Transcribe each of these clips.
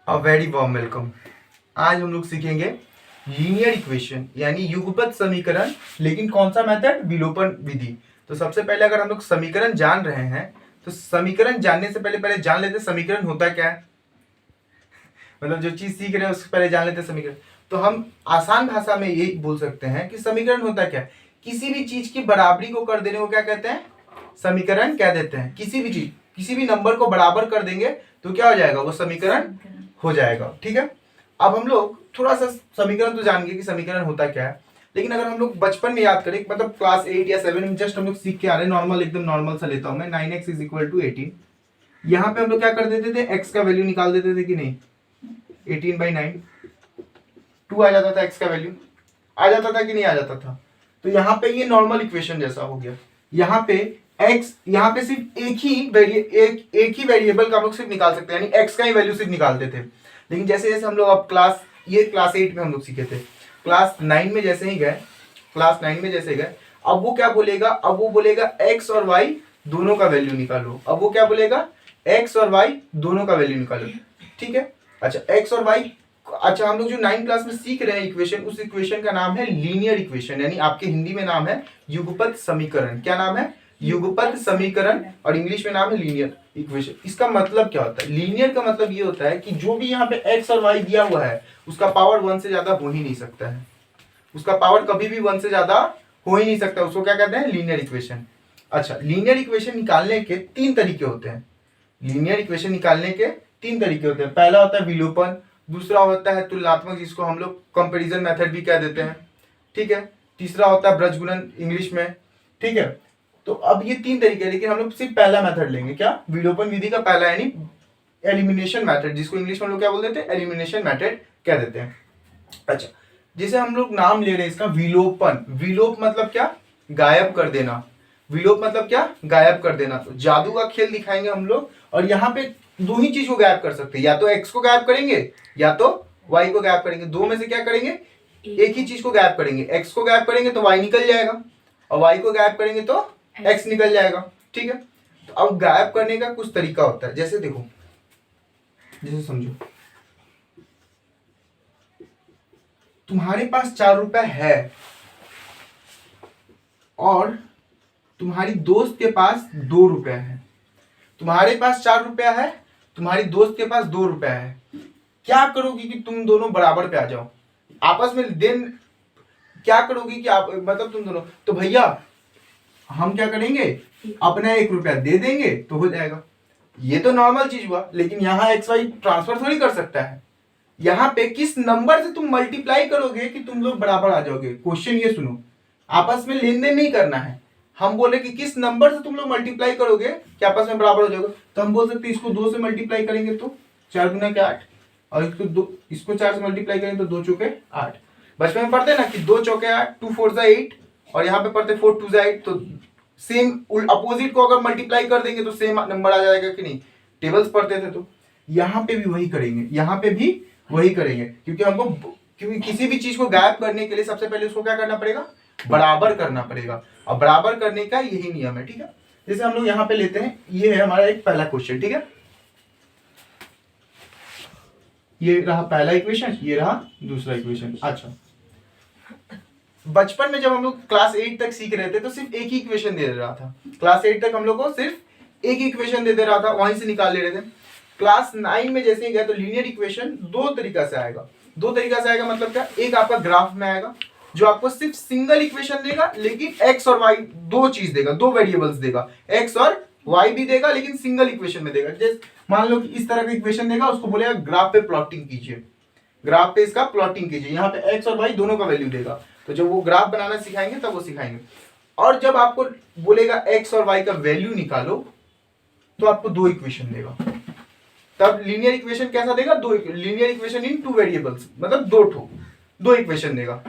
A very warm welcome. आज हम लोग सीखेंगे लीनियर इक्वेशन यानी युगपत समीकरण, लेकिन कौन सा मेथड? विलोपन विधि। तो सबसे पहले अगर हम लोग समीकरण जान रहे हैं तो समीकरण जानने से पहले पहले जान लेते समीकरण होता क्या है। मतलब जो चीज सीख रहे हैं उससे पहले जान लेते समीकरण। तो हम आसान भाषा में यही बोल सकते हैं कि समीकरण होता क्या है। किसी भी चीज की बराबरी को कर देने को क्या कहते हैं? समीकरण कह देते हैं। किसी भी चीज, किसी भी नंबर को बराबर कर देंगे तो क्या हो जाएगा? वो समीकरण हो जाएगा। ठीक है, अब हम लोग थोड़ा सा समीकरण तो जान गए कि समीकरण होता क्या है, लेकिन अगर हम लोग बचपन में याद करें, मतलब क्लास 8 या 7 में जस्ट हम लोग सीख के आ रहे हैं, नॉर्मल एकदम नॉर्मल सा लेता हूं मैं, 9x इज इक्वल टू 18। यहाँ पे हम लोग क्या कर देते थे? x का वैल्यू निकाल देते थे कि नहीं? 18/9 2 आ जाता था, x का वैल्यू आ जाता था कि नहीं आ जाता था? तो यहाँ पे ये नॉर्मल इक्वेशन जैसा हो गया। यहाँ पे x, यहाँ पे सिर्फ एक ही वेरिएबल का हम लोग सिर्फ निकाल सकते हैं, यानी x का ही वैल्यू सिर्फ निकालते थे। लेकिन जैसे जैसे हम लोग अब क्लास 8 में हम लोग सीखे थे, क्लास 9 में जैसे ही गए, क्लास 9 में जैसे गए, अब वो क्या बोलेगा? अब वो बोलेगा x और y दोनों का वैल्यू निकालो। अब वो क्या बोलेगा? x और y दोनों का वैल्यू निकालो। ठीक है, अच्छा x और y, अच्छा हम लोग जो 9 क्लास में सीख रहे हैं इक्वेशन, उस इक्वेशन का नाम है लीनियर इक्वेशन, यानी आपके हिंदी में नाम है युगपत समीकरण। क्या नाम है? युगपत समीकरण, और इंग्लिश में नाम है लीनियर इक्वेशन। इसका मतलब क्या होता है? लीनियर का मतलब ये होता है कि जो भी यहाँ पे x और y दिया हुआ है उसका पावर 1 से ज्यादा हो ही नहीं सकता है। उसका पावर कभी भी 1 से ज्यादा हो ही नहीं सकता। उसको क्या कहते हैं? Linear equation. अच्छा, लीनियर इक्वेशन निकालने के 3 तरीके होते हैं। लीनियर इक्वेशन निकालने के 3 तरीके होते हैं। पहला होता है विलोपन, दूसरा होता है तुलनात्मक, जिसको हम लोग कंपैरिजन मेथड भी कह देते हैं। ठीक है, तीसरा होता है ब्रजगुणन इंग्लिश में। ठीक है, तो अब ये 3 तरीके हैं, लेकिन हम लोग सिर्फ पहला मेथड लेंगे। क्या? विलोपन विधि का पहला, यानी एलिमिनेशन मेथड, जिसको इंग्लिश में हम लोग क्या बोल देते हैं? एलिमिनेशन मेथड कह देते हैं। अच्छा, जैसे हम लोग नाम ले रहे हैं इसका विलोपन। विलोप मतलब क्या? गायब कर देना। विलोप मतलब क्या? गायब कर देना। तो जादू का खेल दिखाएंगे हम लोग, और यहाँ पे दो ही चीज को गायब कर सकते हैं, या तो x को गायब करेंगे या तो y को गायब करेंगे। दो में से क्या करेंगे? एक ही चीज को गायब करेंगे। x को गायब करेंगे तो y निकल जाएगा, और y को गायब करेंगे तो x निकल जाएगा। ठीक है, तो अब गायब करने का कुछ तरीका होता है। जैसे देखो, जैसे समझो, तुम्हारे पास 4 रुपए है और तुम्हारी दोस्त के पास 2 रुपए है। तुम्हारे पास 4 रुपया है, तुम्हारी दोस्त के पास 2 रुपया है। क्या करोगी कि तुम दोनों बराबर पे आ जाओ आपस में? देन क्या करोगी कि आप, मतलब तुम दोनों, तो भैया हम क्या करेंगे? अपना 1 रुपया दे देंगे तो हो जाएगा। ये तो नॉर्मल चीज हुआ, लेकिन यहाँ एक्स वाई ट्रांसफर थोड़ी कर सकता है। यहाँ पे किस नंबर से तुम मल्टीप्लाई करोगे कि तुम लोग बराबर आ जाओगे? क्वेश्चन ये सुनो, आपस में लेन देन नहीं करना है। हम बोले कि किस नंबर से तुम लोग मल्टीप्लाई करोगे कि आपस में बराबर हो जाओगे। तो हम बोल सकते हैं इसको 2 से मल्टीप्लाई करेंगे तो 4 गुना के 8, और इसको 4 से मल्टीप्लाई करेंगे तो 2 चौके 8। बचपन में पढ़ते ना कि 2 चौके 8, 2 4 जा 8, और यहाँ पे पढ़ते 4 2 जा 8। तो सेम अपोजिट को अगर मल्टीप्लाई कर देंगे तो सेम नंबर आ जाएगा कि नहीं? टेबल्स पढ़ते थे तो यहाँ पे भी वही करेंगे, यहाँ पे भी वही करेंगे, क्योंकि किसी भी चीज को गायब करने के लिए सबसे पहले उसको क्या करना पड़ेगा? बराबर करना पड़ेगा। और बराबर करने का यही नियम है। ठीक है, जैसे हम लोग यहाँ पे लेते हैं, ये है हमारा एक पहला क्वेश्चन। ठीक है, ये रहा पहला इक्वेशन, ये रहा दूसरा इक्वेशन। अच्छा, बचपन में जब हम लोग क्लास 8 तक सीख रहे थे तो सिर्फ एक ही इक्वेशन दे रहा था। क्लास 8 तक हम लोग को सिर्फ एक ही इक्वेशन दे रहा था, वहीं से निकाल ले रहे थे। क्लास 9 में जैसे ही गए तो लीनियर इक्वेशन 2 तरीका से आएगा। 2 तरीका से आएगा मतलब क्या? एक आपका ग्राफ में आएगा जो आपको सिर्फ सिंगल इक्वेशन देगा, लेकिन x और y दो चीज देगा, 2 वेरिएबल्स देगा। x और y भी देगा, लेकिन सिंगल इक्वेशन में देगा। जैसे मान लो कि इस तरह का इक्वेशन देगा, उसको बोलेगा ग्राफ पे प्लॉटिंग कीजिए। ग्राफ पे इसका प्लॉटिंग कीजिए। यहाँ पे x और y दोनों का वैल्यू देगा। तो जब वो ग्राफ बनाना सिखाएंगे तब वो सिखाएंगे। और जब आपको बोलेगा x और y का वैल्यू निकालो, तो आपको 2 इक्वेशन देगा। तब लीनियर इक्वेशन कैसा देगा? लीनियर इक्वेशन इन 2 वेरिएबल्स, मतलब 2 इक्वेशन देगा।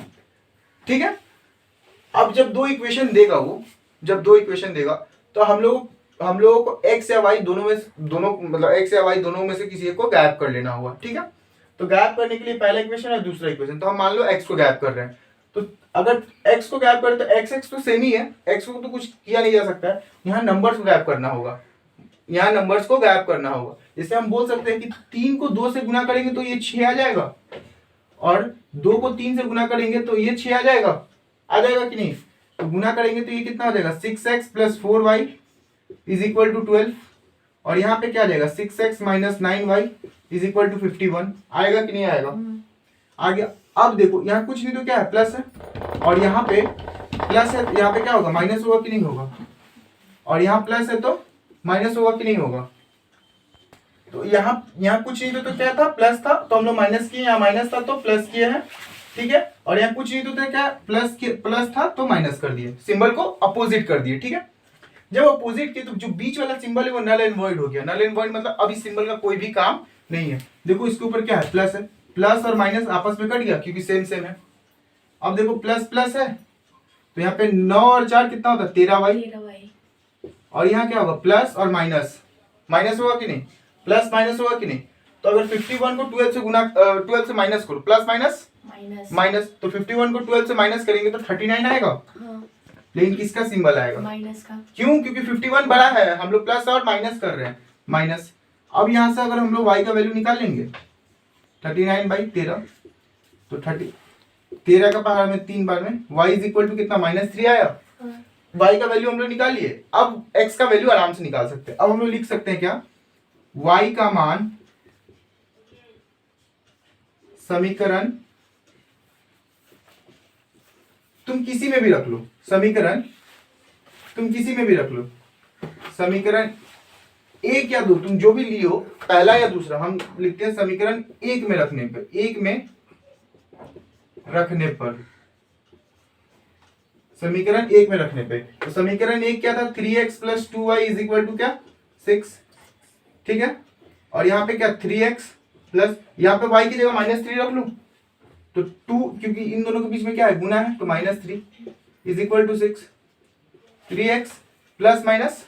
ठीक है, अब जब 2 इक्वेशन देगा वो, जब 2 इक्वेशन देगा तो हम लोगों को x या y मतलब x या y दोनों में से किसी एक को गायब कर लेना होगा। ठीक है, तो गायब करने के लिए पहला इक्वेशन और दूसरा इक्वेशन। तो हम मान लो x को गायब कर रहे हैं, तो अगर x को गायब करें तो x तो सेम ही है, x को तो कुछ किया नहीं जा सकता है। यहाँ नंबर्स को गायब करना होगा, यहाँ नंबर्स को गायब करना होगा। जैसे हम बोल सकते हैं कि 3 को 2 से गुना करेंगे तो ये 6 आ जाएगा, और 2 को 3 से गुना करेंगे तो ये 6 आ जाएगा कि नहीं? तो गुना करेंगे तो ये कितना हो जाएगा 6x plus 4y is equal to 12, और यहाँ पे क्या आ जाएगा 6x minus 9y is equal to 51, आएगा कि नहीं आएगा? आ गया। अब देखो यहाँ कुछ नहीं तो क्या है, प्लस है, और यहाँ पे प्लस है, यहाँ पे क्या होगा माइनस होगा कि नहीं होगा, और यहाँ प्लस है तो माइनस होगा कि नहीं होगा? तो यहाँ कुछ नहीं तो क्या था, प्लस था तो हम लोग माइनस किए, यहाँ माइनस था तो प्लस किए हैं, ठीक है। और यहाँ कुछ नहीं तो क्या, प्लस था तो माइनस कर दिए, सिंबल को अपोजिट कर दिए, ठीक है। जब अपोजिट किए तो जो बीच वाला सिंबल है वो नल एंड वॉइड हो गया। नल एंड वॉइड मतलब अब इस सिंबल का कोई भी काम नहीं है। देखो इसके ऊपर क्या है, प्लस है, प्लस और माइनस आपस में कट गया क्योंकि सेम सेम है। अब देखो प्लस प्लस है तो यहाँ पे 9 और 4 कितना होता है 13y, और यहाँ क्या होगा प्लस और माइनस, माइनस होगा कि नहीं, प्लस माइनस होगा कि नहीं? तो अगर 51 को 12 से गुना 12 से माइनस करो, प्लस माइनस माइनस, तो 51 को 12 से माइनस करेंगे तो 39 आएगा। हाँ। लेकिन किसका सिंबल आएगा, माइनस का। क्यों? क्योंकि 51 बड़ा है, हम लोग प्लस और माइनस कर रहे हैं, माइनस। अब यहाँ से अगर हम लोग y का वैल्यू निकालेंगे 39/13, तो 13 का पावर में 3 बार में y इज इक्वल टू कितना -3 आया। हाँ। y का वैल्यू हम लोग निकालिए। अब x का वैल्यू आराम से निकाल सकते हैं। अब हम लोग लिख सकते हैं क्या, y का मान समीकरण तुम किसी में भी रख लो, समीकरण तुम किसी में भी रख लो, समीकरण 1 या 2 तुम जो भी लियो, पहला या दूसरा, हम लिखते हैं समीकरण 1 में रखने पर, 1 में रखने पर, समीकरण 1 में रखने पे। तो समीकरण 1 क्या था, 3x plus 2y is equal to क्या 6, ठीक है। और यहाँ पे क्या 3x प्लस, यहाँ पे y की जगह -3 रख लूं तो 2, क्योंकि इन दोनों के बीच में क्या है गुना है, तो -3 is equal to 6, 3x plus minus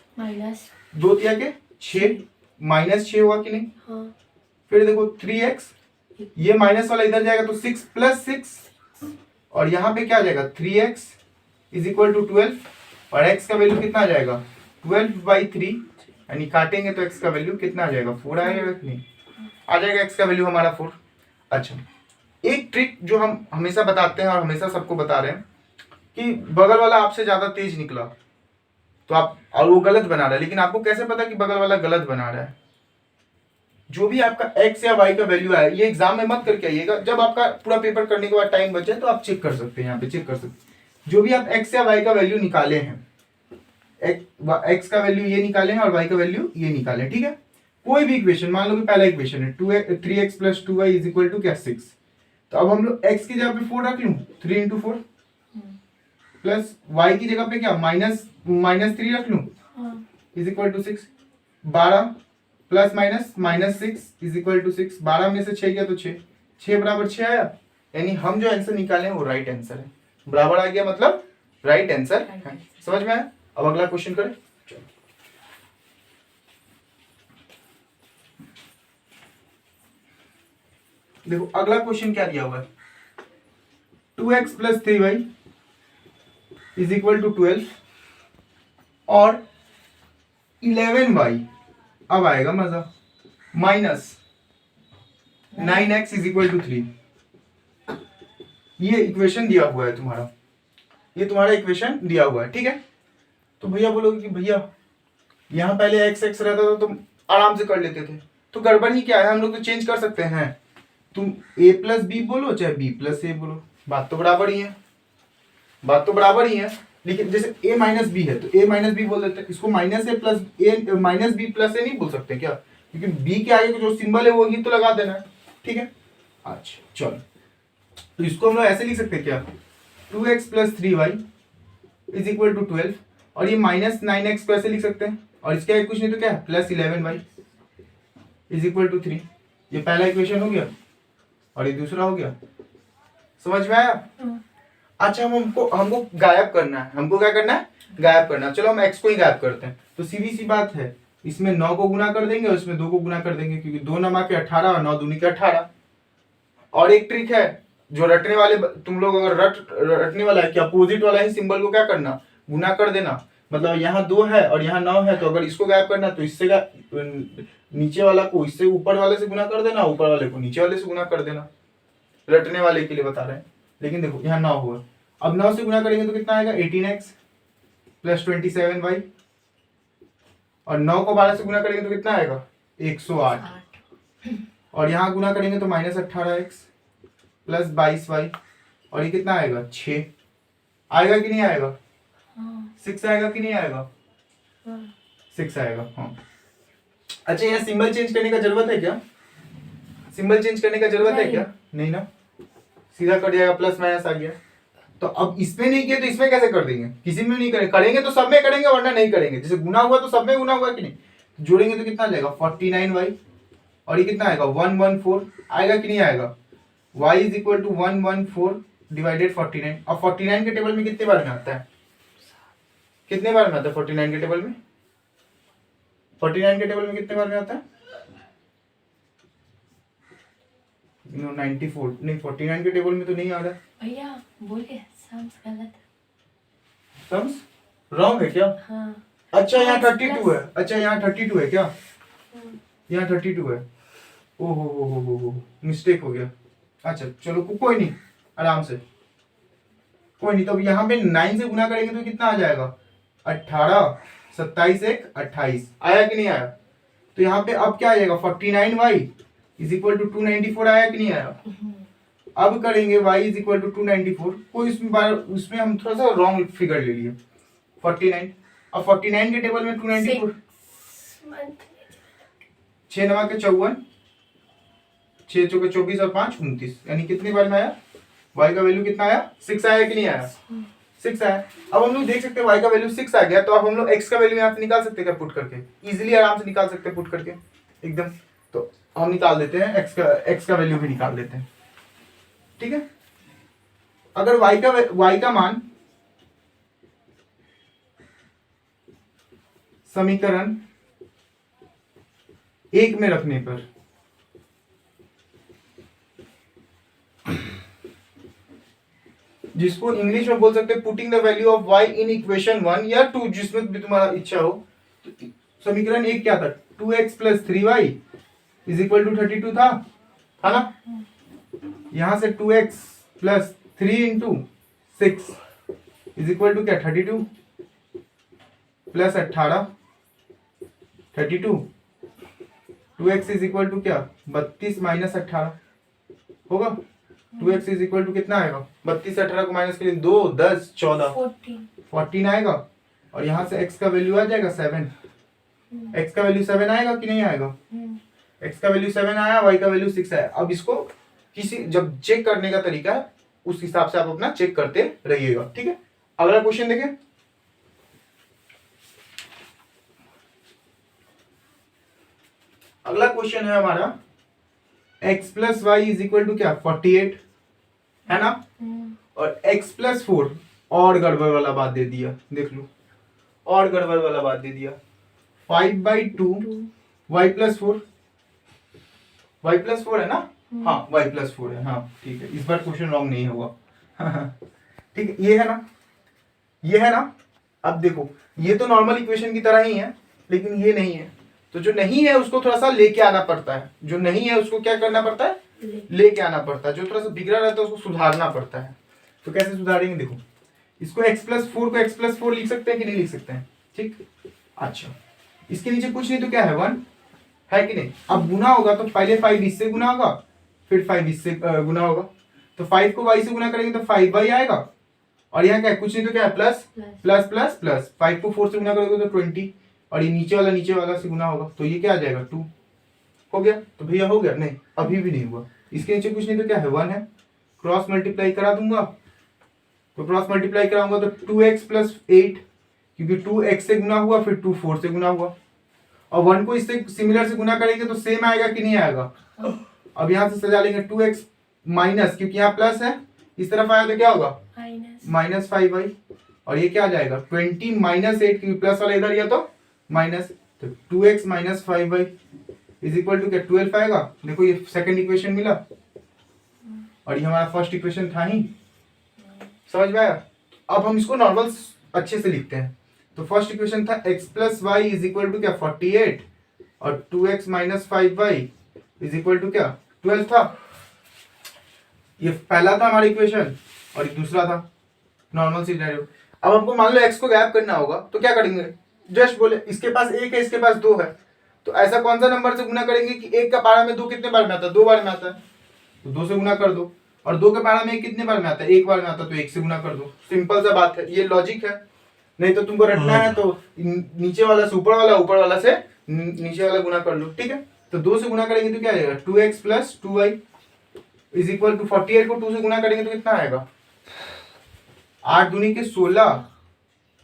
2 तिया के 6, -6 हुआ कि नहीं। हाँ। फिर देखो 3x, ये माइनस वाला इधर जाएगा तो 6 प्लस 6, और यहाँ पे क्या आ जाएगा 3x इज इक्वल टू 12, और x का वैल्यू कितना आ जाएगा 12/3, यानी काटेंगे तो x का वैल्यू कितना आ जाएगा 4 आएगा कि नहीं, आ जाएगा x का वैल्यू हमारा 4। अच्छा, एक ट्रिक जो हम हमेशा बताते हैं और हमेशा सबको बता रहे हैं कि बगल वाला आपसे ज्यादा तेज निकला तो आप, और वो गलत बना रहा है, लेकिन आपको कैसे पता कि बगल वाला गलत बना रहा है? जो भी आपका x या y का वैल्यू आया, ये एग्जाम में मत करके आइएगा, जब आपका पूरा पेपर करने के बाद टाइम बचे तो आप चेक कर सकते हैं, यहाँ पे चेक कर सकते हैं। जो भी आप x या y का वैल्यू निकाले हैं, x का वैल्यू ये निकाले हैं और y का वैल्यू ये निकाले, ठीक है। कोई भी इक्वेशन, मान लो कि पहला इक्वेशन है 3x plus 2y is equal to क्या 6, तो अब हम लोग x की जगह पे 4 रख लूं, 3 × 4, प्लस y की जगह पे क्या -3 रख लूं is equal to 6, 12 plus -6 is equal to 6, 12 में से 6 गया तो 6 बराबर 6 आया, यानी हम जो आंसर निकाले हैं वो राइट आंसर है, बराबर आ गया मतलब राइट आंसर है। समझ में आया? अब अगला क्वेश्चन करें। देखो अगला क्वेश्चन क्या दिया हुआ है, 2x plus 3y is equal to 12 और 11y, अब आएगा मजा, minus 9x is equal to 3। ये इक्वेशन दिया हुआ है तुम्हारा, ये तुम्हारा इक्वेशन दिया हुआ है, ठीक है। तो भैया बोलोगे कि भैया यहाँ पहले x x रहता था तो आराम से कर लेते थे, तो गड़बड़ ही क्या है, हम लोग तो चेंज कर सकते हैं, तुम a प्लस बी बोलो चाहे b प्लस ए बोलो, बात तो बराबर ही है, बात तो बराबर ही है। लेकिन जैसे a माइनस बी है तो a माइनस बी बोल देते हैं, इसको माइनस ए प्लस ए माइनस बी प्लस ए नहीं बोल सकते क्या, क्योंकि b के आगे जो सिंबल है वो ही तो लगा देना है, ठीक है। अच्छा चलो, तो इसको हम लोग ऐसे लिख सकते हैं क्या, 2x plus 3y is equal to 12, और ये -9x को ऐसे लिख सकते हैं, और इसके आगे कुछ नहीं तो क्या है plus 11y is equal to 3। ये पहला इक्वेशन हो गया और ये दूसरा हो गया, समझ में आया? अच्छा, हमको गायब करना है, हमको क्या करना है गायब करना है। चलो हम x को ही गायब करते हैं, तो सीधी सी बात है, इसमें 9 को गुना कर देंगे और इसमें 2 को गुना कर देंगे, क्योंकि 2 9 के 18 और 9 दूनी के 18। और एक ट्रिक है जो रटने वाले, तुम लोग अगर रटने वाला है कि अपोजिट वाला ही सिंबल को क्या करना गुना कर देना, मतलब यहाँ 2 है और यहाँ 9 है, तो अगर इसको गायब करना तो इससे नीचे वाला को इससे ऊपर वाले से गुना कर देना, ऊपर वाले को नीचे वाले से गुना कर देना, रटने वाले के लिए बता रहे हैं। लेकिन देखो यहाँ 9 हुआ, अब 9 से गुना करेंगे तो कितना आएगा 18x प्लस 27y, और 9 को 12 से गुना करेंगे तो कितना आएगा 108, और यहाँ गुना करेंगे तो माइनस 18x प्लस 22y, और ये कितना आएगा 6 आएगा कि नहीं आएगा? 6 आएगा कि नहीं आएगा? 6 आएगा। हाँ अच्छा, यहाँ सिंबल चेंज करने का जरूरत है क्या? सिंबल चेंज करने का जरूरत है क्या? नहीं ना, सीधा कट जाएगा, प्लस माइनस आ गया। तो अब इसमें नहीं किया तो इसमें कैसे कर देंगे? किसी में नहीं करेंगे तो सब में करेंगे, वरना नहीं करेंगे। जैसे गुना हुआ तो सब में गुना हुआ कि नहीं, जोड़ेंगे तो कितना जाएगा 49y, और ये कितना आएगा 114 आएगा कि नहीं आएगा? y is equal to 114 divided 49। अब 49 के टेबल में कितने बार में आता है? कितने बार में आता है 49 के टेबल में? 49 के टेबल में कितने बार में आता है? 94 नहीं, 49 के टेबल में तो नहीं आ रहा भैया। बोलिए, सम्स गलत है। सम्स रॉन्ग है क्या? हाँ। अच्छा यहाँ 32 है, अच्छा यहाँ 32 है क्या? यहाँ 32 है, ओहो मिस्टेक हो गया। अच्छा चलो कोई नहीं, आराम से, कोई नहीं। तो अब यहाँ पे 9 से गुना करेंगे तो कितना आ जाएगा 18, 27 1 28 आया कि नहीं आया? तो यहाँ पे अब क्या आ जाएगा 49y इज इक्वल टू 294 आया कि नहीं आया? अब करेंगे y इज इक्वल टू 294, कोई उसमें हम थोड़ा सा रॉन्ग फिगर ले लिए 49। अब 49 के टेबल में 294, 6 9 के 54, 6 चौके 24 और 5 29, यानी कितनी बार में आया? y का वैल्यू कितना आया? 6 आया कि नहीं आया? 6 आया। अब हम लोग देख सकते हैं y का वैल्यू 6 आ गया, तो अब हम लोग x का वैल्यू यहाँ से निकाल सकते हैं पुट करके, इजीली आराम से निकाल सकते हैं पुट करके एकदम। तो हम निकाल देते हैं x का वैल्यू भी निकाल देते हैं, ठीक है। अगर y का मान समीकरण 1 में रखने पर जिसको इंग्लिश में बोल सकते हैं putting the value of y in equation 1 या 2, जिसमें भी तुम्हारा इच्छा हो। तो समीकरण 1 क्या था? 2x plus 3y is equal to 32 था ना? यहां से 2x plus 3 into 6 is equal to क्या 32 plus 18 32, 2x is equal to क्या 32 माइनस 18 होगा। 2x इज इक्वल टू कितना आएगा? 32 18 को माइनस करें 2 10 14 14 आएगा, और यहाँ से x का वैल्यू आ जाएगा 7। x का वैल्यू 7 आएगा कि नहीं आएगा? x का वैल्यू 7 आया, y का वैल्यू 6 आया। अब इसको किसी जब चेक करने का तरीका है उस हिसाब से आप अपना चेक करते रहिएगा, ठीक है। अगला क्वेश्चन देखें। अगला क्वेश्चन है हमारा x plus Y is equal to क्या 48 है ना, और x प्लस 4 और गड़बड़ वाला बात दे दिया, देख लो और गड़बड़ वाला बात दे दिया 5/2 y प्लस 4, y प्लस 4 है ना? हाँ y प्लस 4 है, हाँ ठीक है, इस बार क्वेश्चन रॉन्ग नहीं होगा ठीक है, ये है ना, ये है ना। अब देखो ये तो नॉर्मल इक्वेशन की तरह ही है, लेकिन ये नहीं है, तो जो नहीं है उसको थोड़ा सा लेके आना पड़ता है, जो नहीं है उसको क्या करना पड़ता है? लेके आना पड़ता है। जो थोड़ा सा बिगड़ा रहता है उसको सुधारना पड़ता है। तो कैसे सुधारेंगे? देखो इसको x प्लस 4 को x प्लस 4 लिख सकते हैं कि नहीं लिख सकते हैं? ठीक, अच्छा इसके नीचे कुछ नहीं तो क्या है 1 है कि नहीं। अब गुना होगा तो पहले 5 इससे गुना होगा, फिर 5 इससे गुना होगा, तो 5 को y से गुना करेंगे तो 5y आएगा, और यहाँ क्या है कुछ नहीं तो क्या है प्लस प्लस प्लस प्लस 5 को 4 से गुना करोगे तो 20, और ये नीचे वाला से गुना होगा, तो ये क्या आ जाएगा 2 हो गया। तो भैया हो गया? नहीं अभी भी नहीं हुआ। इसके नीचे कुछ नहीं तो क्या है 1 है, क्रॉस मल्टीप्लाई करा दूंगा, तो क्रॉस मल्टीप्लाई कराऊंगा तो 2x प्लस 8, क्योंकि 2x से गुना हुआ फिर 2 4 से गुना हुआ, और 1 को इससे सिमिलर से गुना करेंगे तो सेम आएगा कि नहीं आएगा। अब यहाँ से सजा लेंगे 2x माइनस, क्योंकि यहाँ प्लस है, इस तरफ आया तो क्या होगा माइनस 5y, और ये क्या आ जाएगा 20 माइनस 8, क्योंकि प्लस वाला इधर या तो माइनस, तो 2x minus 5y is equal to क्या 12 आएगा। देखो ये सेकंड इक्वेशन मिला, और ये हमारा फर्स्ट इक्वेशन था ही, समझ में आया। अब हम इसको नॉर्मल अच्छे से लिखते हैं। तो फर्स्ट इक्वेशन था x plus Y is equal to क्या 48 और 2x minus 5y is equal to क्या 12 था। ये पहला था हमारा इक्वेशन और ये दूसरा था नॉर्मल सिनेरियो। अब हमको मान लो x को गैप करना होगा तो क्या करेंगे, जस्ट बोले इसके पास 1 है इसके पास 2 है, तो ऐसा कौन सा नंबर से गुना करेंगे कि 1 का पारा में 2 कितने बार में आता है, 2 बार में आता है, तो 2 से गुना कर दो। और 2 के पारा में 1 कितने बार में आता है, 1 बार में आता है, तो 1 से गुना कर दो। सिंपल सा बात है, ये लॉजिक है। नहीं तो तुमको रटना है तो नीचे वाला से ऊपर वाला, ऊपर वाला से नीचे वाला गुना कर लो, ठीक है। तो 2 से गुना करेंगे तो क्या आएगा 2x plus 2y is equal to 48 को 2 से गुना करेंगे तो कितना आएगा 8 दूनी के 16,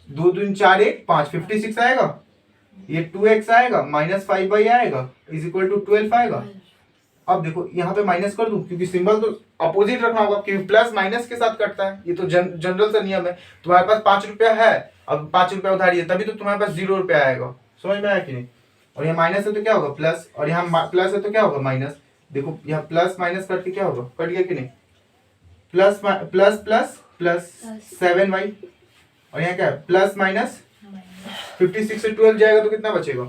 2 दूनी 4 1 5 56 आएगा। ये 2x आएगा माइनस 5y आएगा इज इक्वल टू 12 आएगा। अब देखो यहाँ पे माइनस कर दूं क्योंकि सिंबल तो अपोजिट रखना होगा क्योंकि प्लस माइनस के साथ कटता है, ये तो जनरल सा नियम है। तुम्हारे पास 5 रुपया है, अब 5 रुपया उधारी है, तभी तो तुम्हारे पास 0 रुपया आएगा। समझ में आया कि नहीं। और यहाँ माइनस है तो क्या होगा प्लस, और यहाँ प्लस है तो क्या होगा माइनस। देखो यहाँ प्लस माइनस कट के क्या होगा, कट गया कि नहीं, plus plus plus plus 7y, और यहाँ क्या है प्लस माइनस 56 से 12 जाएगा तो कितना बचेगा,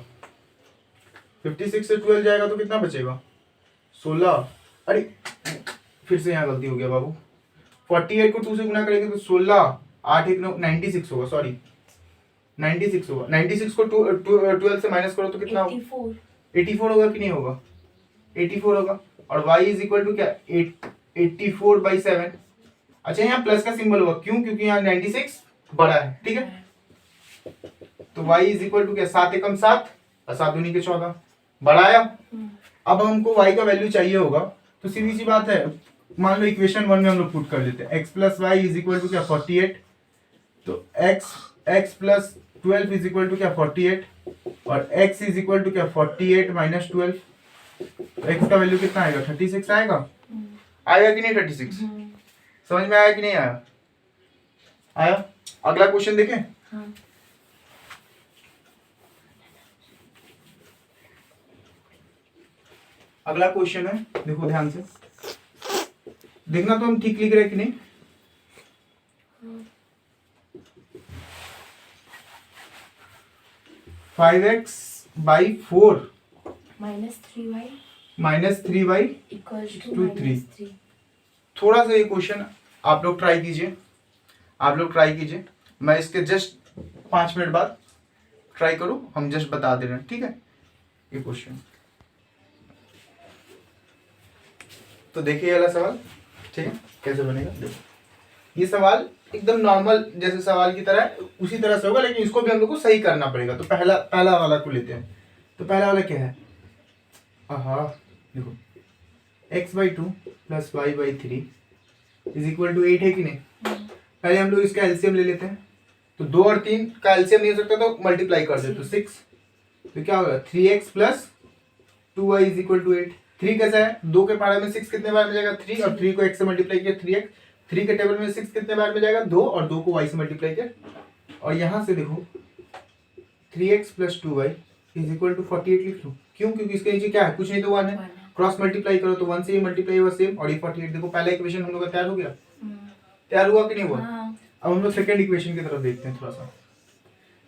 56 से 12 जाएगा तो कितना बचेगा 16। अरे फिर से यहाँ गलती हो गया बाबू, 48 को 2 से गुना करेंगे तो 16 8 1 9 96 होगा, सॉरी 96 होगा। 96 को 12 से माइनस करो तो कितना होगा 84 होगा कि नहीं होगा 84 होगा। और y इज इक्वल टू क्या 84/7। अच्छा यहाँ प्लस का सिंबल होगा, क्यों, क्योंकि यहाँ 96 बड़ा है, ठीक है। तो y इज इक्वल टू क्या 7 एकम 7 और 7 दूनी के 14 बड़ा आया। अब हमको y का वैल्यू चाहिए होगा तो सीधी सी बात है, मान लो इक्वेशन 1 में हम लोग पुट कर लेते हैं x plus Y is equal to क्या 48, तो x plus 12 is equal to क्या 48 और x इज इक्वल टू क्या 48 माइनस 12, तो x का वैल्यू कितना आएगा 36 आएगा। आएगा कि नहीं 36, समझ में आया कि नहीं आया, आया। अगला क्वेश्चन देखें। हाँ। अगला क्वेश्चन है, देखो ध्यान से देखना तो हम ठीक लिख रहे हैं कि नहीं। 5x by 4 minus 3y equals to two 3। -3। थोड़ा सा ये क्वेश्चन आप लोग ट्राई कीजिए, मैं इसके जस्ट 5 मिनट बाद ट्राई करूं, हम जस्ट बता दे रहे हैं, ठीक है। ये क्वेश्चन तो देखिए वाला सवाल, ठीक है, कैसे बनेगा देखो। ये सवाल एकदम नॉर्मल जैसे सवाल की तरह उसी तरह से होगा, लेकिन इसको भी हम लोग को सही करना पड़ेगा। तो पहला वाला को लेते हैं। तो पहला वाला क्या है, देखो x/2 plus y/3 is equal to 8 है कि नहीं। पहले हम लोग इसका एलसीएम ले लेते हैं, तो 2 और 3 का एलसीएम नहीं हो सकता तो मल्टीप्लाई कर दे, तो 6, तो क्या होगा 3x plus 2y is equal to 8। 3 कैसा है, 2 के पारा में 6 कितने बार में जाएगा 3, और 3 को x से मल्टीप्लाई किया 3x, 3 के टेबल में 6 कितने बार में जाएगा 2, और 2 को y से मल्टीप्लाई किया। और यहाँ से देखो 3x plus 2y is equal to 48 लिख लो, क्यों, क्योंकि इसके नीचे क्या है, कुछ नहीं तो 1 है, क्रॉस मल्टीप्लाई करो तो 1 से ये मल्टीप्लाई हुआ सेम, और ये 48। देखो पहला इक्वेशन हम लोग का तैयार हो गया, तैयार हुआ कि नहीं हुआ। अब हम लोग सेकंड इक्वेशन की तरफ देखते हैं थोड़ा सा।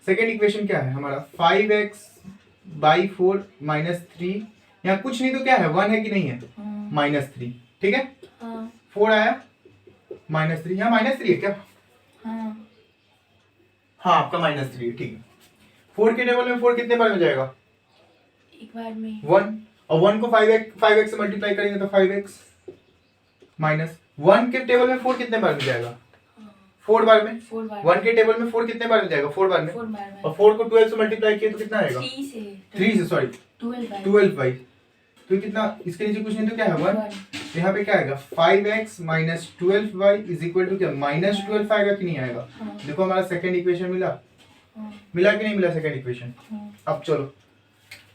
सेकंड इक्वेशन क्या है हमारा 5x/4 माइनस 3, यहाँ कुछ नहीं तो क्या है 1 है कि नहीं है, -3, ठीक है। 4 आया -3, यहाँ -3 है क्या, हाँ आपका -3 है, ठीक है। 4 के टेबल में 4 कितने बार में जाएगा एक बार में 1, और 1 को 5x से मल्टीप्लाई करेंगे तो 5x माइनस 1 के टेबल में 4 कितने बार में जाएगा 4 बार में। 1 के टेबल में 4 कितने बार में जाएगा 4 बार में, और 4 को 12 से मल्टीप्लाई किया तो कितना आएगा 3 से सॉरी 12 तो कितना, इसके नीचे कुछ नहीं तो क्या है 1, यहाँ पे क्या आएगा 5x minus 12y is equal to क्या -12 आएगा कि नहीं आएगा। देखो हमारा सेकंड इक्वेशन मिला कि नहीं मिला सेकंड इक्वेशन। अब चलो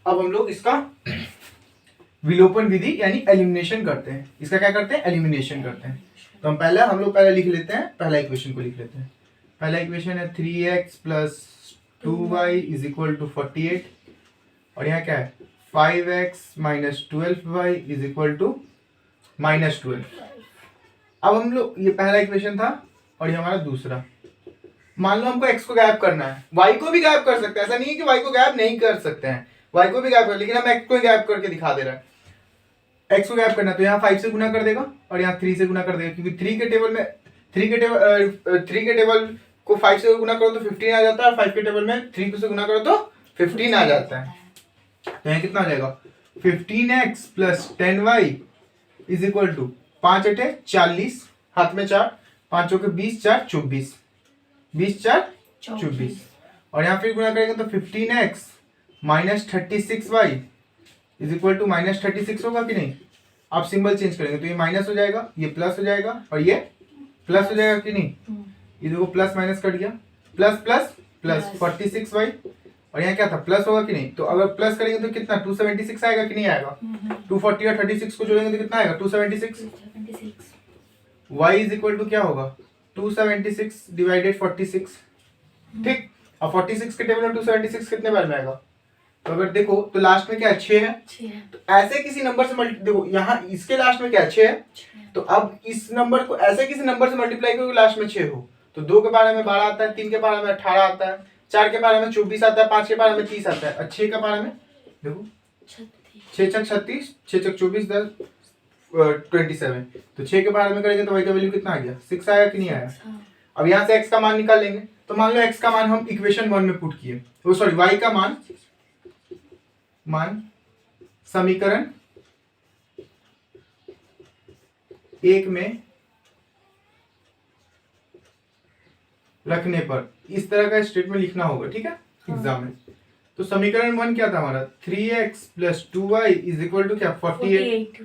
अब हम लोग इसका विलोपन विधि यानी एलिमिनेशन करते हैं। इसका क्या करते हैं, एलिमिनेशन करते हैं। तो हम लोग पहले लिख लेते हैं, पहला इक्वेशन को लिख लेते हैं। पहला इक्वेशन है 3x plus 2y is equal to 48, और यहाँ क्या है 5x minus 12y is equal to -12। अब हम लोग, ये पहला इक्वेशन था और ये हमारा दूसरा। मान लो हमको x को गायब करना है, y को भी गायब कर सकते हैं, ऐसा नहीं है कि y को गायब नहीं कर सकते हैं। y को भी गैप कर, लेकिन हम x को गैप करके दिखा दे रहा है। x को गैप करना तो यहाँ 5 से गुना कर देगा और यहाँ 3 से गुना कर देगा, क्योंकि 3 के टेबल को 5 से गुना करो तो 15 आ जाता है, और 5 के टेबल में 3 से गुना करो तो 15 आ जाता है। तो यहाँ कितना आ जाएगा 15x plus 10y is equal to 5 अठे 40, हाथ में 4, 5 चौके 20, 4 24, 20 4 24, और यहाँ फिर गुना करेंगे तो 15x minus 36y is equal to minus 36 होगा कि नहीं। आप सिंबल चेंज करेंगे तो ये माइनस हो जाएगा, ये प्लस हो जाएगा, और ये प्लस हो जाएगा कि नहीं। ये देखो प्लस माइनस कट गया, प्लस प्लस प्लस 46y, और यहाँ क्या था प्लस होगा कि नहीं। तो अगर प्लस करेंगे तो कितना 276 आएगा कि नहीं आएगा। 240 और 36 को जोड़ेंगे तो कितना आएगा 276। y इज इक्वल टू क्या होगा 276 डिवाइडेड 46, ठीक। अब 46 के टेबल में 276 कितने बार में आएगा, तो अगर देखो तो लास्ट में क्या 6 है, तो ऐसे किसी नंबर से देखो यहाँ इसके लास्ट में क्या 6 है, तो अब इस नंबर को ऐसे किसी नंबर से मल्टीप्लाई करो लास्ट में 6 हो, तो 2 के बारे में 12 आता है, 3 के बारे में 18 आता है, 4 के बारे में 24 आता है, 5 के बारे में 30 आता है, और 6 के बारे में देखो 6 छक 36, 6 छक 24, 10 27, तो 6 के बारे में करेंगे तो y का वैल्यू कितना आ गया 6 आया कि नहीं आया। अब यहाँ से x का मान निकाल लेंगे, तो मान लो x का मान हम इक्वेशन 1 में पुट किए, वो सॉरी y का मान समीकरण 1 में रखने पर इस तरह का स्टेटमेंट लिखना होगा, ठीक है एग्जाम में। तो समीकरण 1 क्या था हमारा 3x plus 2y is equal to क्या 48,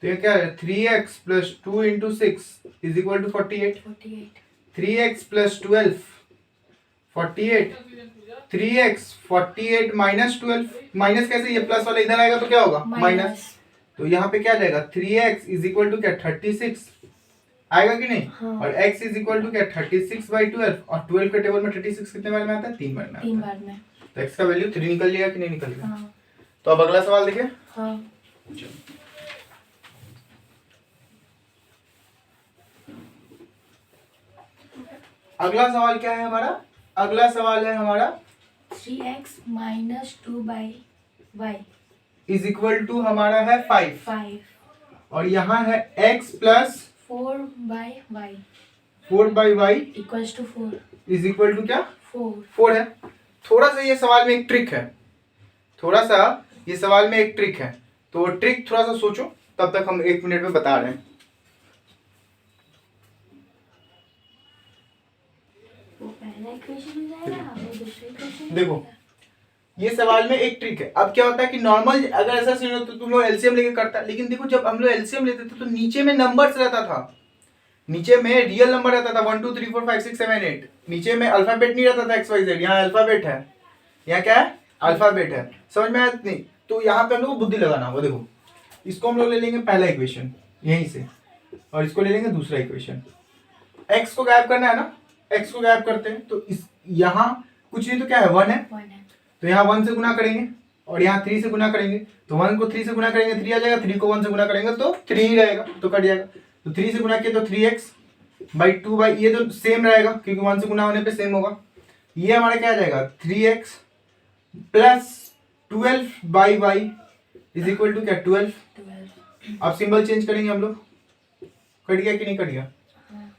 तो ये क्या है 3x plus 2 into 6 is equal to 48, 3x plus 12 48, 3x 48 minus 12, minus कैसे, ये प्लस वाला इधर आएगा तो क्या होगा माइनस, तो यहाँ पे क्या जाएगा 3x इज इक्वल टू क्या 36 आएगा कि नहीं। हाँ। और x इज इक्वल टू क्या 36/12, और 12 के टेबल में 36 कितने बार में आता है 3 बार में आता है। 3 बार में, तो x का वैल्यू 3 निकल जाएगा कि नहीं निकल गया। हाँ। तो अब अगला सवाल देखिए। हाँ। अगला सवाल क्या है हमारा, अगला सवाल है हमारा 3x minus 2/y is equal to हमारा है 5, और यहाँ है x plus 4/y equals to 4 is equal to क्या 4 है। थोड़ा सा ये सवाल में एक ट्रिक है, थोड़ा सा ये सवाल में एक ट्रिक है, तो वो ट्रिक थोड़ा सा सोचो, तब तक हम 1 मिनट में बता रहे हैं। वो पहला इक्वेशन हो जाएगा, वो दूसरा इक्वेशन। देखो ये सवाल में एक ट्रिक है। अब क्या होता है कि नॉर्मल अगर ऐसा सीन होता तो तुम लोग एलसीएम लेके करता, लेकिन देखो जब हम लोग एलसीएम लेते थे तो नीचे में नंबर्स रहता था, नीचे में रियल नंबर रहता था 1 2 3 4 5 6 7 8, नीचे में अल्फाबेट नहीं रहता था XYZ, यहाँ अल्फाबेट है, यहाँ क्या है अल्फाबेट है, समझ में आया नहीं। तो यहाँ पे हम लोग को बुद्धि लगाना होगा। देखो इसको हम लोग ले लेंगे पहला इक्वेशन यहीं से, और इसको ले लेंगे दूसरा इक्वेशन, x को गायब करना है ना, x को गायब करते हैं तो इस यहाँ कुछ नहीं तो क्या है 1 है, तो यहाँ 1 से गुना करेंगे और यहाँ 3 से गुना करेंगे, तो 1 को 3 से गुना करेंगे 3 आ जाएगा, 3 को 1 से गुना करेंगे तो 3 ही रहेगा, तो कट जाएगा। तो 3 से गुना किया तो 3x/2 ये तो सेम रहेगा क्योंकि 1 से गुना होने पे सेम होगा। ये हमारा क्या आ जाएगा 3x plus 12/y is equal to क्या 12। अब सिंबल चेंज करेंगे हम लोग, कट गया कि नहीं कट गया,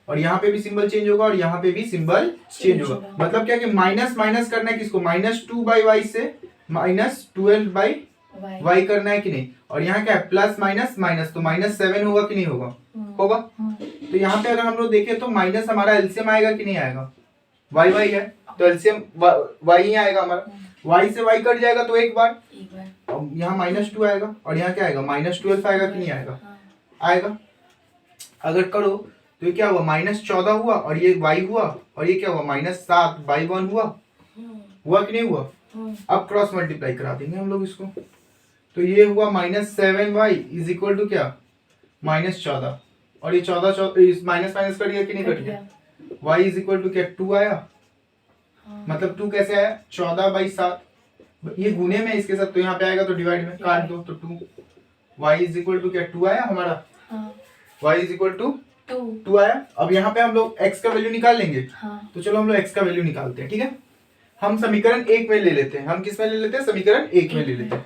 और यहाँ पे भी सिंबल चेंज होगा और यहाँ पे भी सिंबल चेंज होगा। मतलब क्या कि माइनस माइनस करना है किसको, -2/y से -12/y करना है कि नहीं, और यहाँ क्या है प्लस माइनस माइनस, तो -7 होगा कि नहीं होगा, होगा। तो यहाँ पे अगर हम लोग देखें तो माइनस हमारा एलसीएम आएगा कि नहीं आएगा, y है तो एलसीएम y ही आएगा हमारा, y से y कट जाएगा तो एक बार, यहाँ -2 आएगा और यहाँ क्या आएगा -12 आएगा कि नहीं आएगा, आएगा। अगर करो तो ये क्या हुआ -14 हुआ और ये y हुआ, और ये क्या हुआ -7/1 हुआ कि नहीं हुआ। अब क्रॉस मल्टीप्लाई करा देंगे हम लोग इसको, तो ये हुआ -7y इज इक्वल टू क्या -14, और ये 14 माइनस माइनस कट गया कि नहीं कट गया, y इज इक्वल टू क्या 2 आया। मतलब 2 कैसे आया 14/7, ये गुने में इसके साथ, तो यहाँ पे आएगा तो डिवाइड में काट दो तो 2, y इज इक्वल टू क्या 2 आया हमारा, y इज इक्वल टू 2 आया। अब यहाँ पे हम लोग x का वैल्यू निकाल लेंगे, तो चलो हम लोग x का वैल्यू निकालते हैं, ठीक है। हम समीकरण एक में ले लेते हैं। हम किस में ले लेते हैं? समीकरण एक में ले लेते हैं।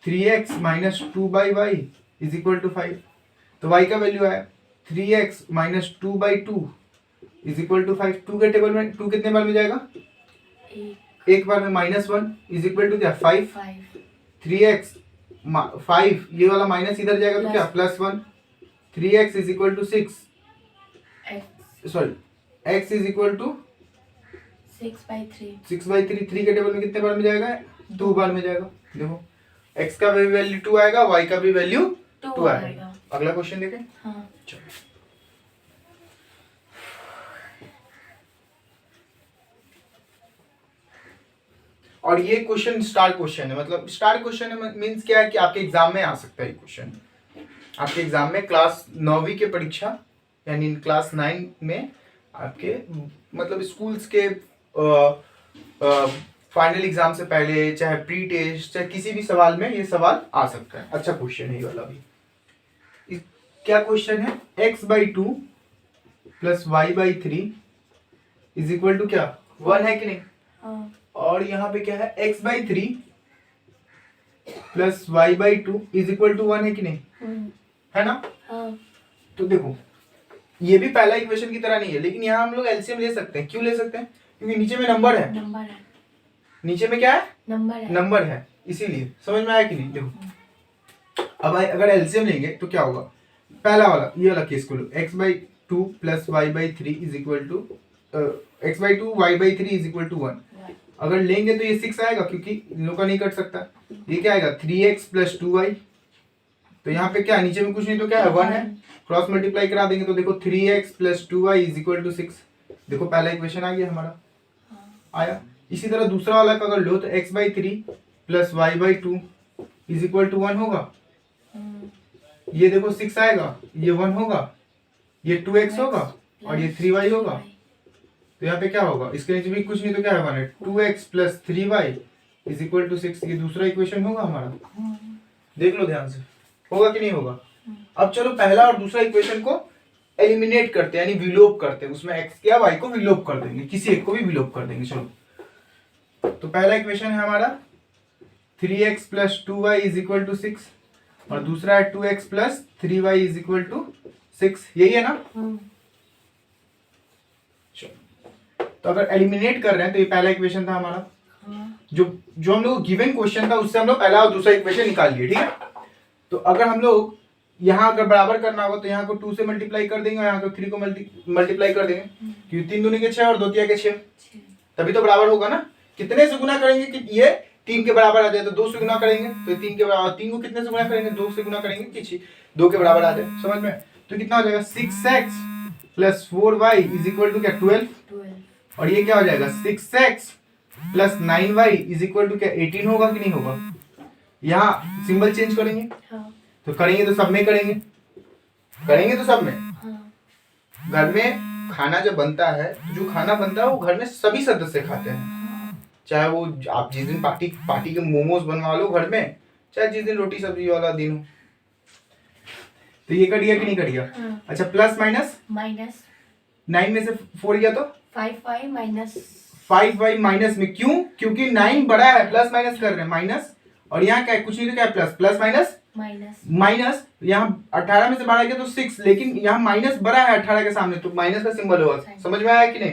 3x minus 2/y is equal to 5। तो y का वैल्यू आया 3x minus 2/2 is equal to 5। 2 के टेबल में 2 कितने बार में जाएगा? एक बार में। -1 इज इक्वल टू क्या? 5। 3x 5 ये वाला माइनस इधर जाएगा तो क्या? +1। 3x is equal to 6। Sorry x is equal to 6/3। 6/3। 3 के टेबल में कितने बार में जाएगा? 2 बार में जाएगा। देखो x का भी वैल्यू 2 आएगा, y का भी वैल्यू 2 आएगा। अगला क्वेश्चन देखें। हाँ। चलो और ये क्वेश्चन स्टार क्वेश्चन है। मतलब स्टार क्वेश्चन है मींस क्या है कि आपके एग्जाम में आ सकता है ये क्वेश्चन। आपके एग्जाम में क्लास 9वीं के परीक्षा यानी क्लास 9 में आपके मतलब स्कूल्स के फाइनल एग्जाम से पहले चाहे प्री टेस्ट चाहे किसी भी सवाल में ये सवाल आ सकता है। अच्छा क्वेश्चन है ये वाला भी। क्या क्वेश्चन है? x/2 plus y/3 is equal to क्या? 1 है कि नहीं? हाँ। और यहाँ पे क्या है? x/3 plus y/2 is equal to 1 है कि नहीं? है ना? हाँ। तो देखो ये भी पहला इक्वेशन की तरह नहीं है, लेकिन यहाँ हम लोग एलसीएम ले सकते हैं। क्यों ले सकते हैं? क्योंकि नीचे में नंबर है। नंबर है। नीचे में क्या है? नंबर है। नंबर है, इसीलिए। समझ में आया कि नहीं? देखो अब अगर एलसीएम लेंगे तो क्या होगा? पहला वाला ये वाला केस को लो, x/2 plus y/3 is equal to x/2 y/3 is equal to 1। अगर लेंगे तो ये 6 आएगा क्योंकि इन लोग का नहीं कट सकता। ये क्या आएगा? 3x plus 2y। तो यहाँ पे क्या नीचे में कुछ नहीं तो क्या है? 1 है। क्रॉस मल्टीप्लाई करा देंगे तो देखो 3x plus 2y is equal to 6। देखो पहला इक्वेशन आ गया हमारा। आया। इसी तरह दूसरा वाला का अगर लो तो x/3 plus y/2 is equal to 1 होगा। ये देखो 6 आएगा, ये 1 होगा, ये 2x होगा और ये 3y होगा। तो यहाँ पे क्या होगा? इसके नीचे भी कुछ नहीं तो क्या है? 1 है। 2x plus 3y is equal to 6। ये दूसरा इक्वेशन होगा हमारा। देख लो ध्यान से, होगा कि नहीं होगा? अब चलो पहला और दूसरा इक्वेशन को एलिमिनेट करते हैं यानी विलोप करते हैं। उसमें x या y को विलोप कर देंगे, किसी एक को भी विलोप कर देंगे। चलो तो पहला इक्वेशन है हमारा 3x plus 2y is equal to 6 और दूसरा है 2x plus 3y is equal to 6। यही है ना? चलो तो अगर एलिमिनेट कर रहे हैं तो ये पहला इक्वेशन था हमारा। जो हम लोग गिवन क्वेश्चन था उससे हम लोग पहला और दूसरा इक्वेशन निकाल लिए। ठीक है? तो अगर हम लोग यहाँ अगर बराबर करना होगा तो यहाँ को 2 से मल्टीप्लाई कर देंगे और यहाँ को 3 को मल्टीप्लाई कर देंगे क्योंकि 3 दूनी के 6 और 2 तिया के 6, तभी तो बराबर होगा ना। कितने से गुना करेंगे कि ये 3 के बराबर आ जाए? तो 2 से गुना करेंगे तो 3 के बराबर। 3 को कितने से गुना करेंगे? 2 से गुना करेंगे कि 2 के बराबर आ जाए। समझ में? तो कितना हो जाएगा? 6x plus 4y is equal to क्या? 12। और ये क्या हो जाएगा? 6x plus 9y is equal to क्या? 18 होगा कि नहीं होगा? यहाँ सिंबल चेंज करेंगे। तो करेंगे तो सब में करेंगे, करेंगे तो सब में। घर में खाना जब बनता है तो जो खाना बनता है वो घर में सभी सदस्य खाते हैं। चाहे वो आप जिस दिन पार्टी के मोमोज बनवा लो घर में, चाहे जिस दिन रोटी सब्जी वाला दिन हो। तो ये कट गया कि नहीं कट गया? अच्छा प्लस माइनस 9 में से 4 गया तो 5y माइनस 5y माइनस में। क्यों? क्योंकि 9 बड़ा है, प्लस माइनस कर रहे हैं माइनस। और यहाँ क्या है? कुछ नहीं तो क्या है? प्लस। प्लस माइनस यहाँ 18 में से 12 गया तो 6, लेकिन यहाँ माइनस बड़ा है 18 के सामने तो माइनस का सिंबल होगा। समझ में आया कि नहीं?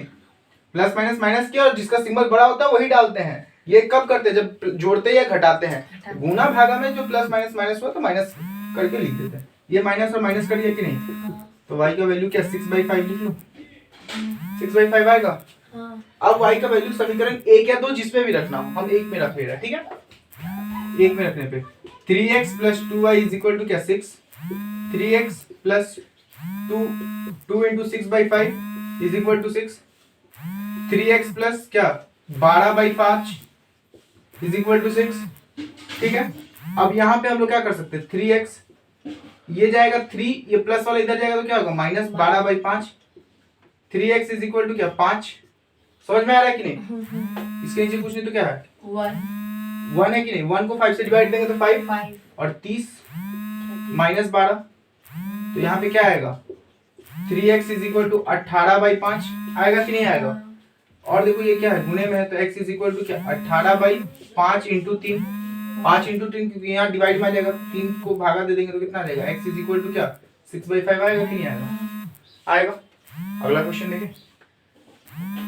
प्लस माइनस माइनस किया और जिसका सिंबल बड़ा होता है वही डालते हैं। ये कब करते हैं? जब जोड़ते या घटाते हैं। गुना भागा में जो प्लस माइनस माइनस हुआ तो माइनस करके लिख देते हैं। ये माइनस और माइनस कर दिया कि नहीं? तो y का वैल्यू क्या? 6/5 लिख लो। 6/5 आएगा। अब y का वैल्यू समीकरण 1 या 2 जिसमें भी रखना हो, हम 1 में रख ले रहे हैं। ठीक है? 1 में रखने पे 3x plus 2y is equal to क्या? 6। 3x plus 2 into 6/5 is equal to 6। 3x plus क्या? 12/5 इज इक्वल टू 6। ठीक है? अब यहाँ पे हम लोग क्या कर सकते हैं? 3x ये जाएगा 3, ये प्लस वाला इधर जाएगा तो क्या होगा? Minus 12/5। 3x is equal to क्या? 5। समझ में आ रहा है कि नहीं? इसके नीचे कुछ नहीं तो क्या है? 1 है कि नहीं? 1 को 5 से डिवाइड देंगे तो 5 और 30 माइनस 12। तो यहाँ पे क्या आएगा? 3x इज इक्वल टू 18/5 आएगा कि नहीं आएगा? और देखो ये क्या है, गुने में है, तो x इज इक्वल टू क्या, 18/5 इंटू 3। 5 इंटू 3 क्योंकि यहाँ डिवाइड में आ जाएगा, 3 को भागा दे देंगे तो कितना आ जाएगा, x इज इक्वल टू क्या 6/5 आएगा कि नहीं आएगा, आएगा। अगला क्वेश्चन देखें,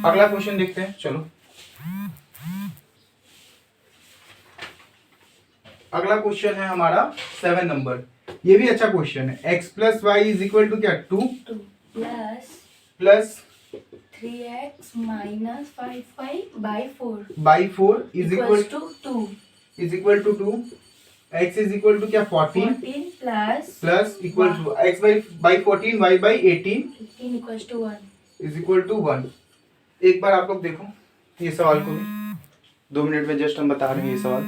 अगला क्वेश्चन देखते हैं, चलो अगला क्वेश्चन है हमारा 7 नंबर। ये भी अच्छा क्वेश्चन है। x plus Y is equal to क्या 2 plus 3x minus 5/4 by 4 is equal equals to 2. Is equal to 2। x is equal to क्या 14 14 plus plus equal to x by 14 y by 18 15 equals to 1. Is equal to 1। एक बार आप लोग देखो ये सवाल को भी, 2 मिनट में जस्ट हम बता रहे हैं ये सवाल।